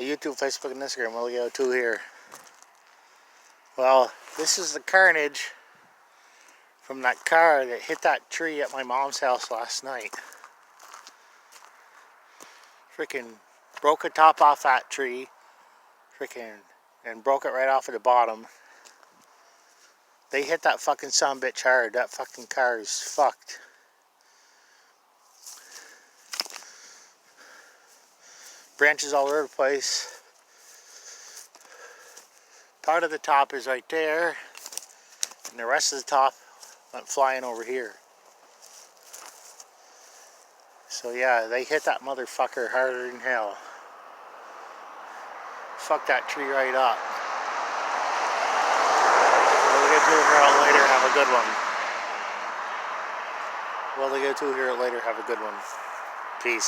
YouTube, Facebook, and Instagram. We'll go to here. Well, this is the carnage from that car that hit that tree at my mom's house last night. Freaking broke the top off that tree. And broke it right off of the bottom. They hit that fucking sumbitch hard. That fucking car is fucked. Branches all over the place. Part of the top is right there, and the rest of the top went flying over here. So yeah, they hit that motherfucker harder than hell. Fuck that tree right up. We'll get to here later. Have a good one. We'll get to here later. Have a good one. Peace.